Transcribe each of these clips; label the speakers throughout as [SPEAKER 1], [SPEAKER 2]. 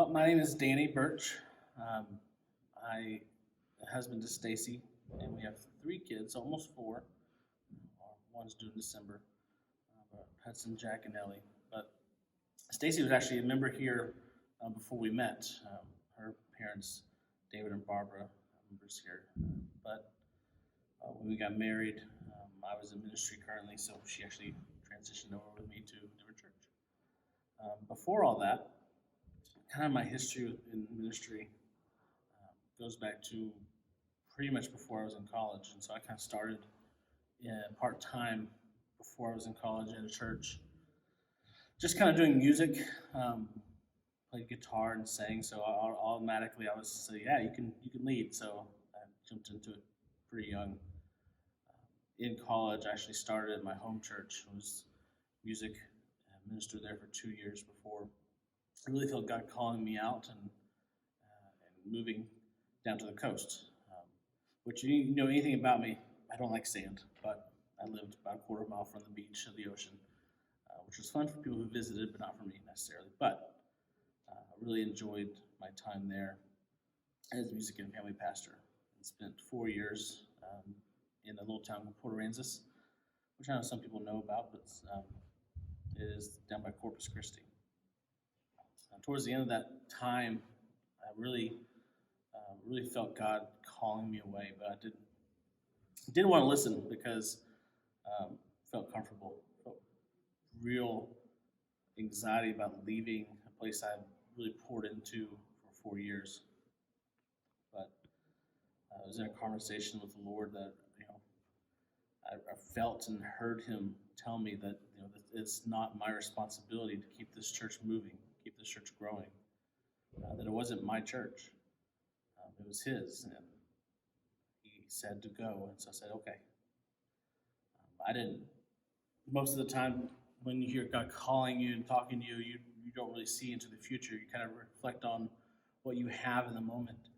[SPEAKER 1] Well, my name is Danny Burch. Um, I husband to Stacy, and we have three kids, almost four. One's due in December. Hudson, Jack, and Ellie. But Stacy was actually a member here before we met. Her parents, David and Barbara, are members here. But when we got married, I was in ministry currently, so she actually transitioned over with me to a different church. Before all that, kind of my history in ministry goes back to pretty much before I was in college, and so I kind of started part time before I was in college at a church, just kind of doing music, played guitar and sang. So automatically I was say, yeah, you can lead. So I jumped into it pretty young. In college, I actually started at my home church. It was music, ministered there for 2 years before I really felt God calling me out and moving down to the coast. Which you know anything about me, I don't like sand, but I lived about a quarter mile from the beach of the ocean, which was fun for people who visited, but not for me necessarily. But I really enjoyed my time there as music and family pastor. I spent 4 years in a little town called Port Aransas, which I know some people know about, but it is down by Corpus Christi. Towards the end of that time, I really felt God calling me away, but I didn't want to listen because felt comfortable, felt real anxiety about leaving a place I really poured into for 4 years. But I was in a conversation with the Lord that I felt and heard Him tell me that that it's not my responsibility to keep this church moving, keep this church growing. That it wasn't my church, it was His, and He said to go, and so I said, okay. I didn't. Most of the time, when you hear God calling you and talking to you, you don't really see into the future. You kind of reflect on what you have in the moment,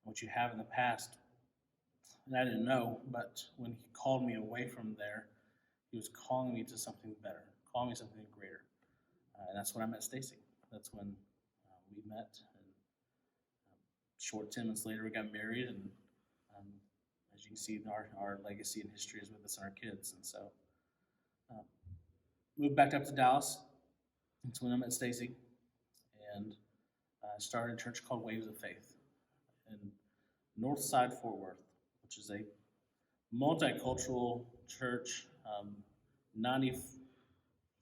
[SPEAKER 1] what you have in the past. And I didn't know, but when He called me away from there, He was calling me to something better, calling me something greater. And that's when I met Stacy. That's when we met. And short 10 months later, we got married. And as you can see, our legacy and history is with us and our kids. And so moved back up to Dallas. That's when I met Stacy. And started a church called Waves of Faith in Northside, Fort Worth, which is a multicultural church.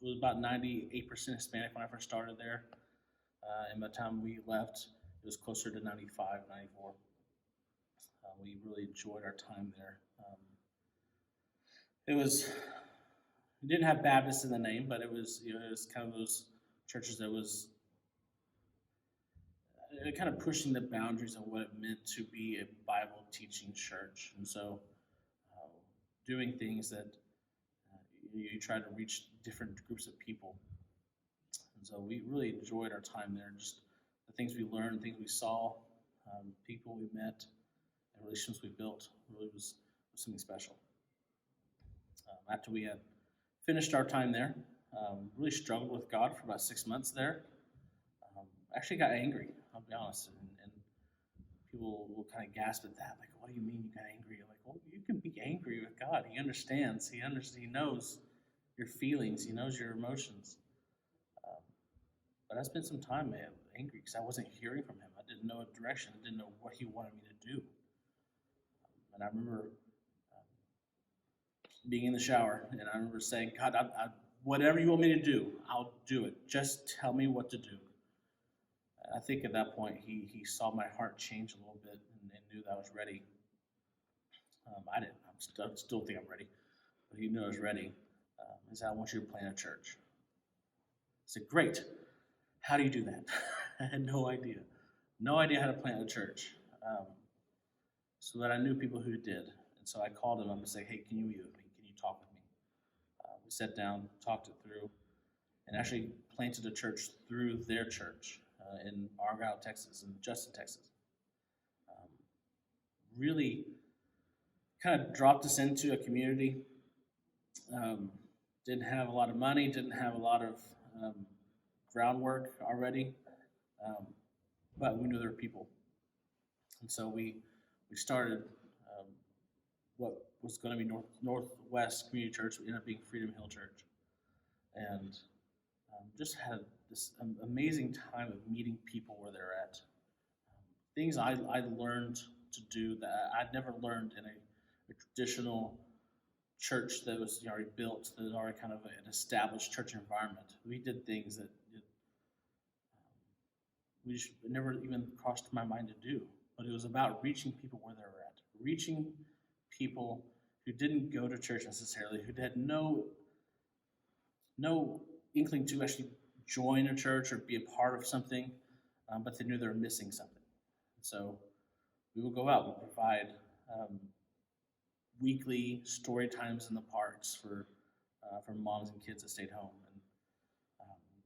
[SPEAKER 1] It was about 98% Hispanic when I first started there. And by the time we left, it was closer to 95, 94. We really enjoyed our time there. It didn't have Baptist in the name, but it was kind of those churches that was kind of pushing the boundaries of what it meant to be a Bible teaching church. And so doing things that you try to reach different groups of people. And so we really enjoyed our time there. Just the things we learned, things we saw, people we met, and relationships we built really was something special. After we had finished our time there, really struggled with God for about 6 months there. Actually got angry, I'll be honest, and people will kind of gasp at that, like, what do you mean you got angry? You're like, well, you can be angry with God. He understands. He knows your feelings. He knows your emotions. But I spent some time angry because I wasn't hearing from Him. I didn't know a direction. I didn't know what He wanted me to do. And I remember being in the shower, and I remember saying, God, whatever you want me to do, I'll do it. Just tell me what to do. I think at that point, he saw my heart change a little bit and knew that I was ready. I didn't. I still think I'm ready, but He knew I was ready. He said, I want you to plant a church. I said, great. How do you do that? I had no idea. No idea how to plant a church. So that I knew people who did. And so I called him up and said, hey, can you meet with me? Can you talk with me? We sat down, talked it through, and actually planted a church through their church in Argyle, Texas, and Justin, Texas. Really kind of dropped us into a community. Didn't have a lot of money, didn't have a lot of groundwork already. but we knew there were people. And so we started what was going to be Northwest Community Church. We ended up being Freedom Hill Church, and just had this amazing time of meeting people where they're at. Things I learned to do that I'd never learned in a traditional church that was already built, that was already kind of an established church environment. We did things that we just never even crossed my mind to do. But it was about reaching people where they were at, reaching people who didn't go to church necessarily, who had no inkling to actually join a church or be a part of something, but they knew they were missing something. So we would go out and provide weekly story times in the parks for moms and kids that stayed home, and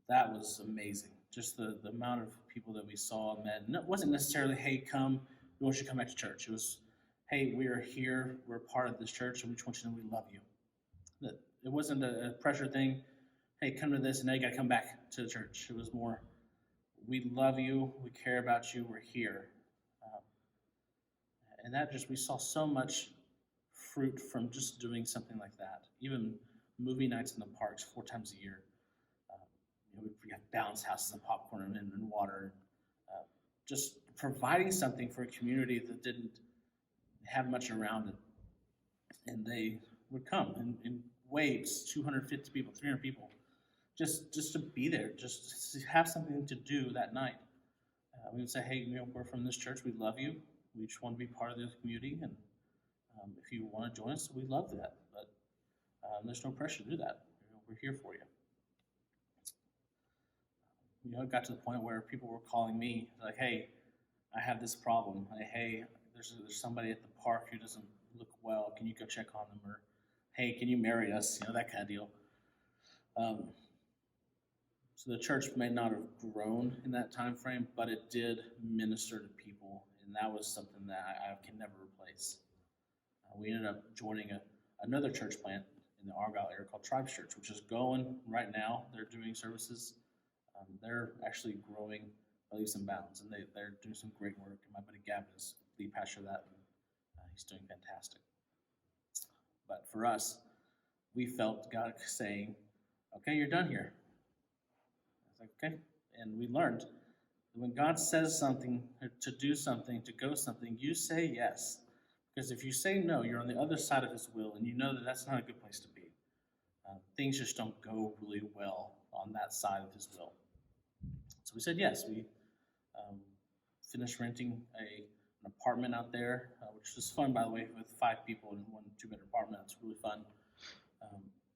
[SPEAKER 1] that was amazing. Just the amount of people that we saw and met. And it wasn't necessarily, hey, come, we want you to come back to church. It was, hey, we are here, we're a part of this church, and we just want you to know we love you. It wasn't a pressure thing, hey, come to this, and now you got to come back to the church. It was more, we love you, we care about you, we're here. And that we saw so much fruit from just doing something like that. Even movie nights in the parks 4 times a year. We have bounce houses and popcorn and water. Just providing something for a community that didn't have much around it. And they would come in waves, 250 people, 300 people, just to be there, just to have something to do that night. We would say, hey, we're from this church, we love you. We just want to be part of the community, and if you want to join us, we'd love that. But there's no pressure to do that. We're here for you. It got to the point where people were calling me like, hey, I have this problem. Hey, there's somebody at the park who doesn't look well. Can you go check on them? Or, hey, can you marry us? That kind of deal. So the church may not have grown in that time frame, but it did minister to people, and that was something that I can never replace. We ended up joining another church plant in the Argyle area called Tribes Church, which is going right now. They're doing services. They're actually growing by leaps and bounds, and they're doing some great work. And my buddy Gavin is lead pastor of that, and he's doing fantastic. But for us, we felt God saying, okay, you're done here. I was like, okay. And we learned that when God says something, to do something, to go something, you say yes. Because if you say no, you're on the other side of his will, and you know that that's not a good place to be. Things just don't go really well on that side of his will. So we said yes. We finished renting an apartment out there, which was fun, by the way, with 5 people in one 2-bedroom apartment. It's really fun.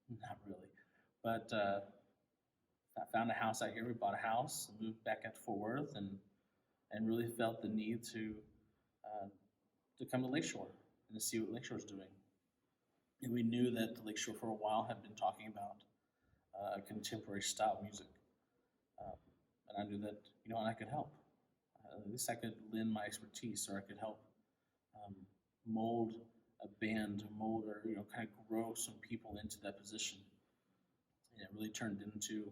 [SPEAKER 1] Not really. But I found a house out here. We bought a house and moved back out to Fort Worth, and really felt the need to come to Lakeshore and to see what Lakeshore's doing. And we knew that the Lakeshore for a while had been talking about contemporary style music. And I knew that, I could help. At least I could lend my expertise, or I could help mold a band, or kind of grow some people into that position. And it really turned into,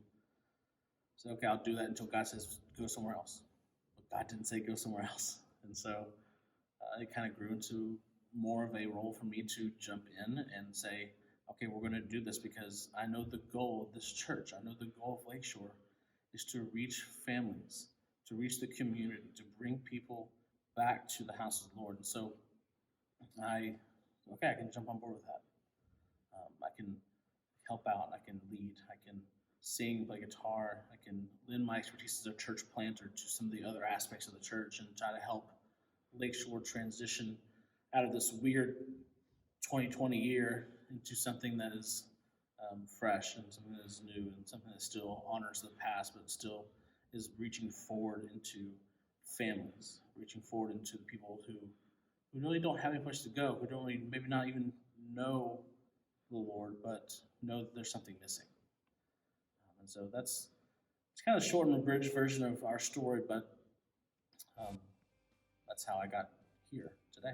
[SPEAKER 1] so okay, I'll do that until God says go somewhere else. But God didn't say go somewhere else. And so it kind of grew into more of a role for me to jump in and say, okay, we're going to do this because I know the goal of this church. I know the goal of Lakeshore is to reach families, to reach the community, to bring people back to the house of the Lord. And so I can jump on board with that. I can help out. I can lead. I can sing, play guitar. I can lend my expertise as a church planter to some of the other aspects of the church and try to help Lakeshore transition out of this weird 2020 year into something that is fresh and something that is new and something that still honors the past, but still is reaching forward into families, reaching forward into the people who really don't have any place to go, who don't really, maybe not even know the Lord, but know that there's something missing. And so it's kind of a short and abridged version of our story, but that's how I got here today.